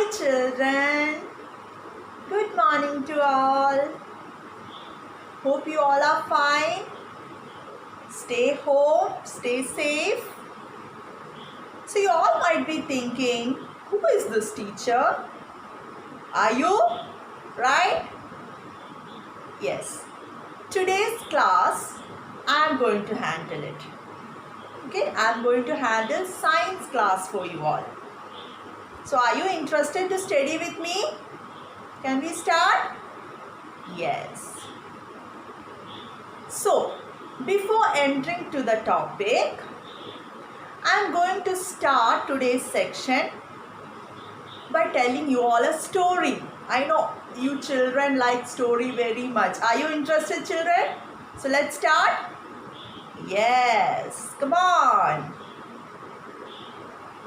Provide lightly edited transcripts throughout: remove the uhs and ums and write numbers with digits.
Hi children, good morning to all. Hope you all are fine. Stay home, stay safe. So you all might be thinking, who is this teacher? Are you? Right? Yes. Today's class, I am going to handle it. Okay, I am going to handle science class for you all. So are you interested to study with me? Can we start? Yes. So, before entering to the topic, I am going to start today's section by telling you all a story. I know you children like story very much. Are you interested, children? So, let's start. Yes, come on.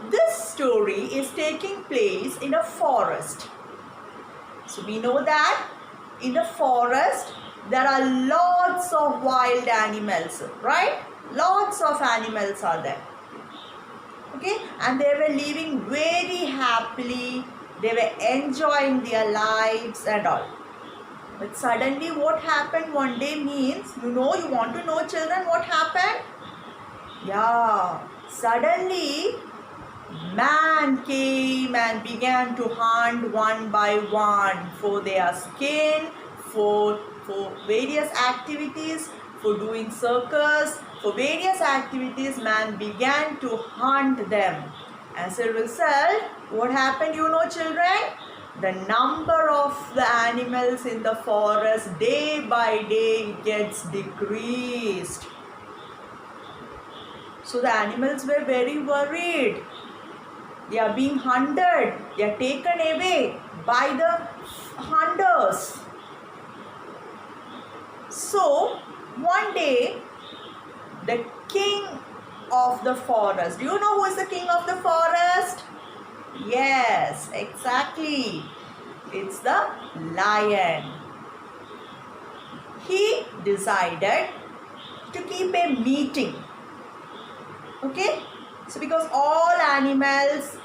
This story is taking place in a forest. So, we know that in a forest, there are lots of wild animals, right? Lots of animals are there. Okay, and they were living very happily. They were enjoying their lives and all. But suddenly what happened one day means, you want to know children what happened? Yeah, suddenly man came and began to hunt one by one for their skin, for various activities, for doing circus, for various activities. Man began to hunt them. As a result, what happened, children? The number of the animals in the forest day by day gets decreased. So the animals were very worried. They are being hunted. They are taken away by the hunters. So, one day, the king of the forest. Do you know who is the king of the forest? Yes, exactly. It's the lion. He decided to keep a meeting. Okay? So, because all animals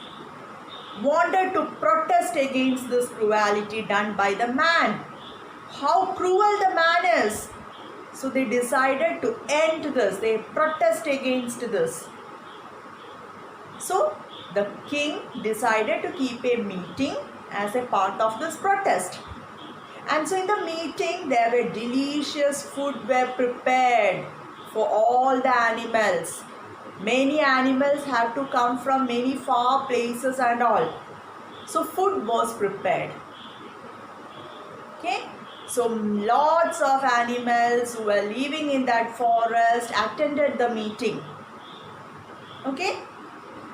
wanted to protest against this cruelty done by the man. How cruel the man is. So they decided to end this. They protest against this. So the king decided to keep a meeting as a part of this protest. And so in the meeting, there were delicious food were prepared for all the animals. Many animals had to come from many far places and all. So food was prepared. Okay. So lots of animals who were living in that forest attended the meeting. Okay.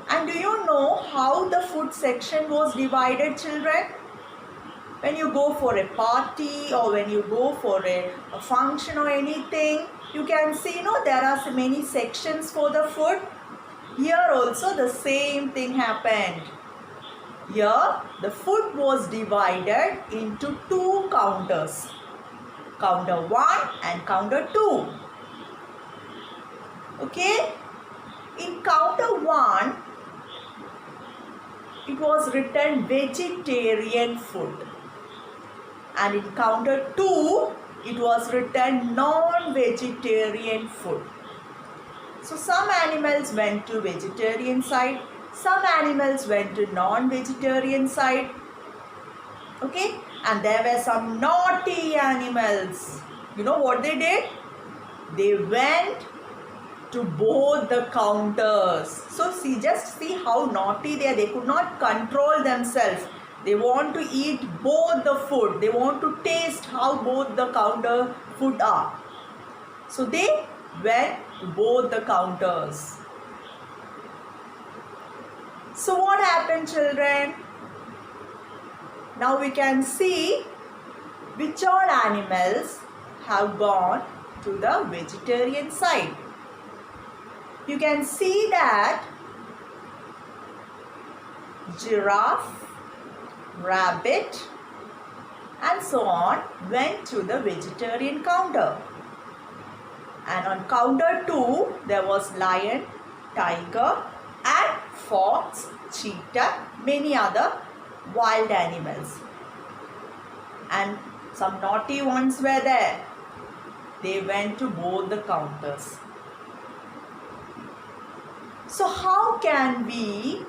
And do you know how the food section was divided, children? When you go for a party or when you go for a function or anything, you can see, there are many sections for the food. Here also the same thing happened. Here the food was divided into two counters. Counter 1 and counter 2. Okay? In counter 1, it was written vegetarian food. And in counter 2, it was written non-vegetarian food. So some animals went to vegetarian side, some animals went to non-vegetarian side. Okay, and there were some naughty animals. You know what they did? They went to both the counters. So just see how naughty they are. They could not control themselves. They want to eat both the food. They want to taste how both the counter food are. So they went to both the counters. So what happened, children? Now we can see which all animals have gone to the vegetarian side. You can see that giraffe, rabbit and so on went to the vegetarian counter. And on counter 2, there was lion, tiger and fox, cheetah, many other wild animals. And some naughty ones were there. They went to both the counters. So how can we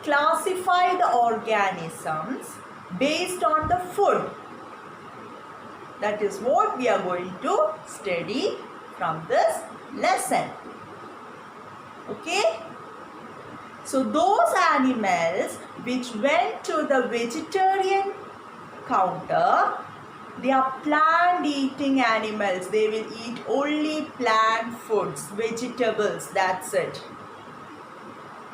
classify the organisms based on the food? That is what we are going to study from this lesson. Okay? So those animals which went to the vegetarian counter, they are plant eating animals. They will eat only plant foods, vegetables, that's it.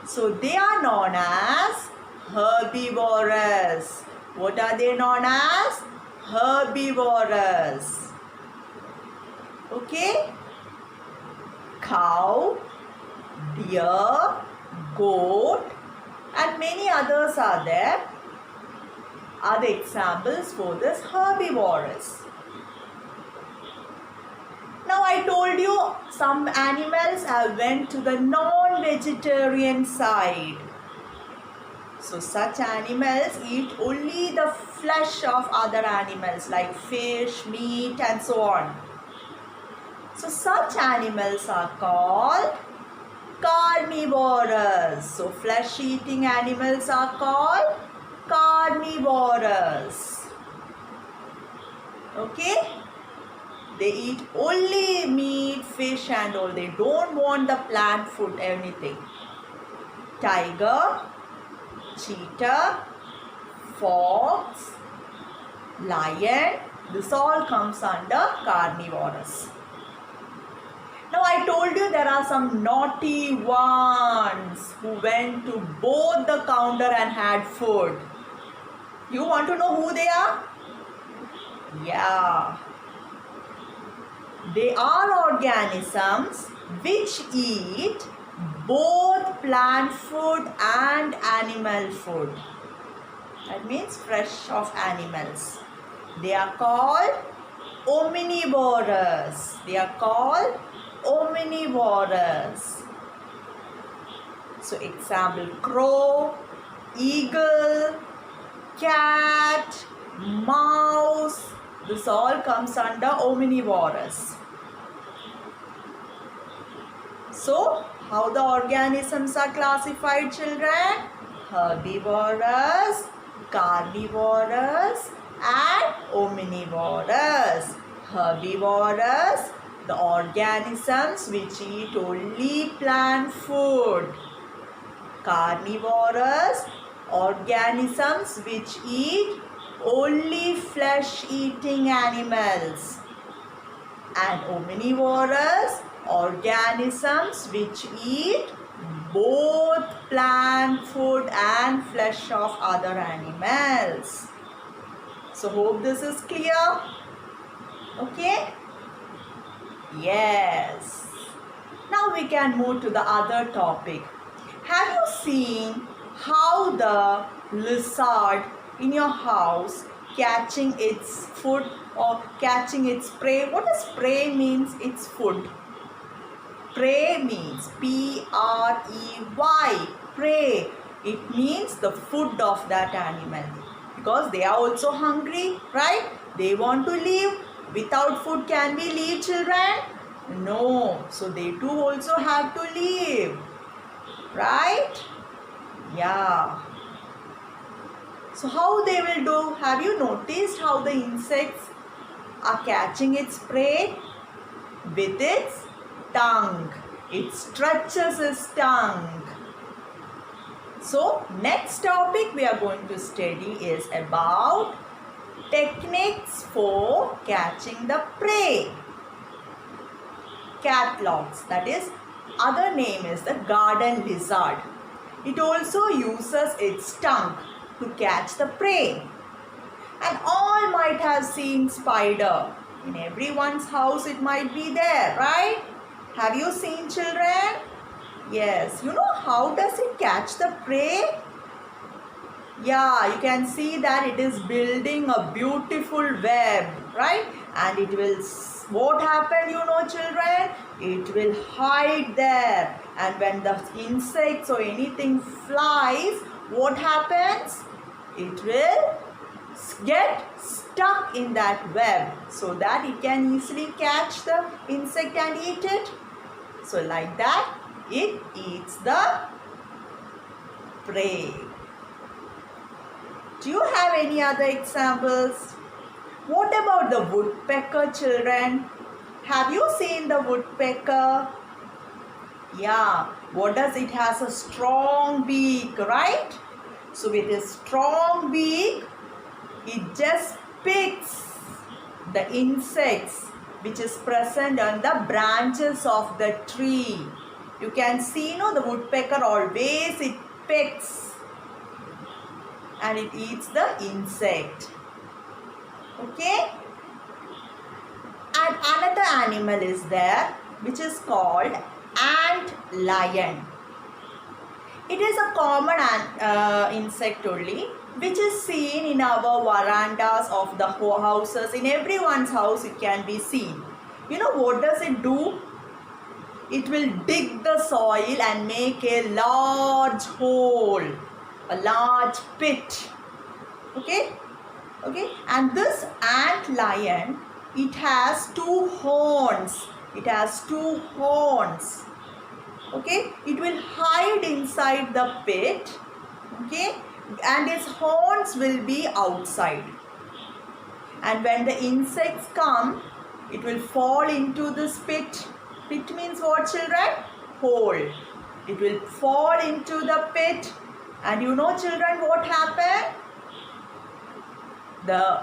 So they are known as herbivorous. What are they known as? Herbivorous. Okay? Cow, deer, goat and many others are there, are the examples for this herbivorous. Now I told you some animals have went to the non-vegetarian side. So such animals eat only the flesh of other animals like fish, meat and so on. So such animals are called carnivorous. So flesh eating animals are called carnivorous. Okay? They eat only meat, fish and all. They don't want the plant food, anything. Tiger, cheetah, fox, lion, this all comes under carnivorous. Now I told you there are some naughty ones who went to both the counter and had food. You want to know who they are? Yeah. They are organisms which eat both plant food and animal food. That means flesh of animals. They are called omnivorous. They are called omnivorous. So example, crow, eagle, cat, mouse, this all comes under omnivorous. So how the organisms are classified, children? Herbivorous, carnivorous and omnivorous. Herbivorous, the organisms which eat only plant food. Carnivorous, organisms which eat only flesh eating animals. And omnivorous, organisms which eat both plant food and flesh of other animals. So hope this is clear. Okay? Yes. Now we can move to the other topic. Have you seen how the lizard in your house catching its food or catching its prey? What does prey means? It's food. Prey means P-R-E-Y. Prey. It means the food of that animal. Because they are also hungry, right? They want to live. Without food can we live, children? No. So they too also have to live. Right? Yeah. So how they will do? Have you noticed how the insects are catching its prey? With its tongue. It stretches its tongue. So next topic we are going to study is about techniques for catching the prey. Catlops, that is, other name is the garden lizard. It also uses its tongue to catch the prey. And all might have seen spider. In everyone's house it might be there, right? Have you seen, children? Yes. You know how does it catch the prey? Yeah, you can see that it is building a beautiful web, right? And it will, what happen, you know, children? It will hide there. And when the insects or anything flies, what happens? it will get stuck in that web so that it can easily catch the insect and eat it. So like that, it eats the prey. Do you have any other examples? What about the woodpecker, children? Have you seen the woodpecker? Yeah, what does it has? A strong beak, right? So with a strong beak, it just picks the insects which is present on the branches of the tree. You can see, the woodpecker always it picks and it eats the insect. Okay? And another animal is there which is called ant lion. It is a common insect only, which is seen in our verandas of the houses. In everyone's house it can be seen. You know what does it do? It will dig the soil and make a large hole, a large pit. Okay? Okay? And this ant lion, it has two horns. It has two horns. Okay? It will hide inside the pit. Okay? And its horns will be outside. And when the insects come, it will fall into this pit. Pit means what, children? Hole. It will fall into the pit. And you know, children, what happened? The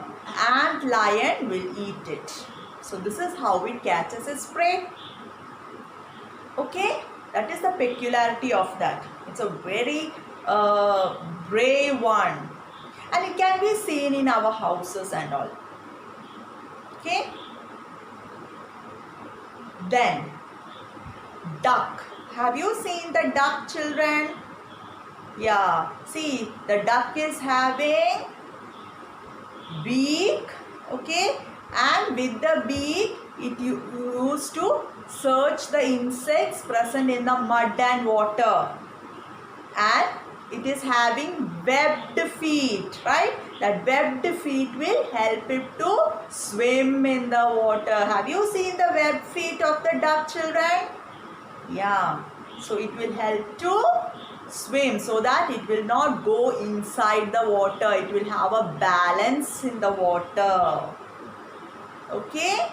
ant lion will eat it. So this is how it catches its prey. Okay? That is the peculiarity of that. It's a very brave one. And it can be seen in our houses and all. Okay? Then, duck. Have you seen the duck, children? Yeah. See, the duck is having beak. Okay? And with the beak, it used to search the insects present in the mud and water. And it is having webbed feet, right? That webbed feet will help it to swim in the water. Have you seen the webbed feet of the duck, children? Yeah. So it will help to swim so that it will not go inside the water. It will have a balance in the water. Okay?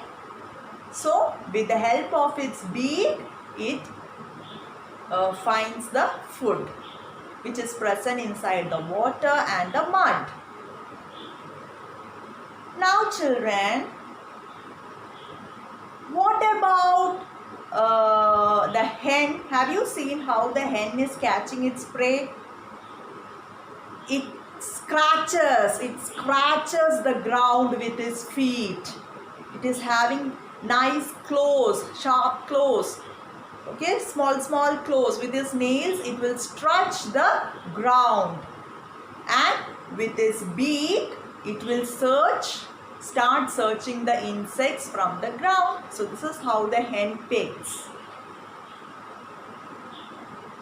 So, with the help of its beak, it finds the food which is present inside the water and the mud. Now, children, what about the hen? Have you seen how the hen is catching its prey? It scratches the ground with its feet. It is having nice claws, sharp claws. Okay, small claws. With its nails, it will stretch the ground. And with its beak, it will start searching the insects from the ground. So this is how the hen picks.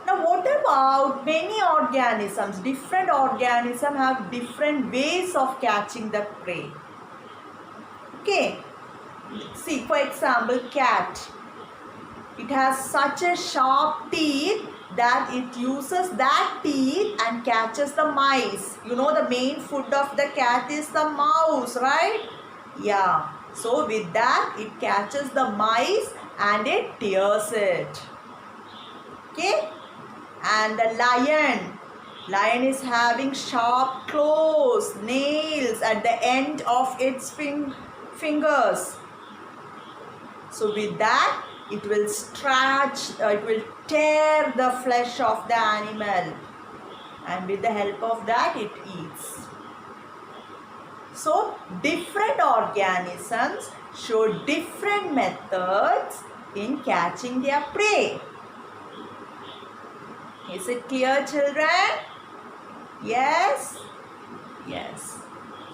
Now what about many organisms? Different organisms have different ways of catching the prey. Okay. See, for example, cat. It has such a sharp teeth that it uses that teeth and catches the mice. You know, the main food of the cat is the mouse, right? Yeah. So with that, it catches the mice and it tears it. Okay. And the lion. Lion is having sharp claws, nails at the end of its fingers. So with that, it will it will tear the flesh of the animal. And with the help of that, it eats. So, different organisms show different methods in catching their prey. Is it clear, children? Yes? Yes.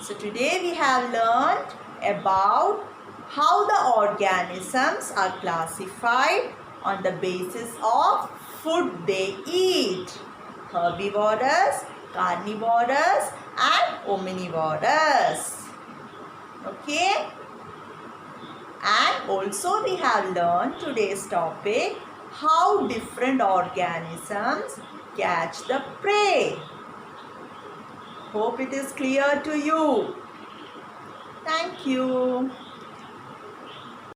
So, today we have learned about how the organisms are classified on the basis of food they eat. Herbivorous, carnivorous and omnivorous. Okay? And also we have learned today's topic, how different organisms catch the prey. Hope it is clear to you. Thank you.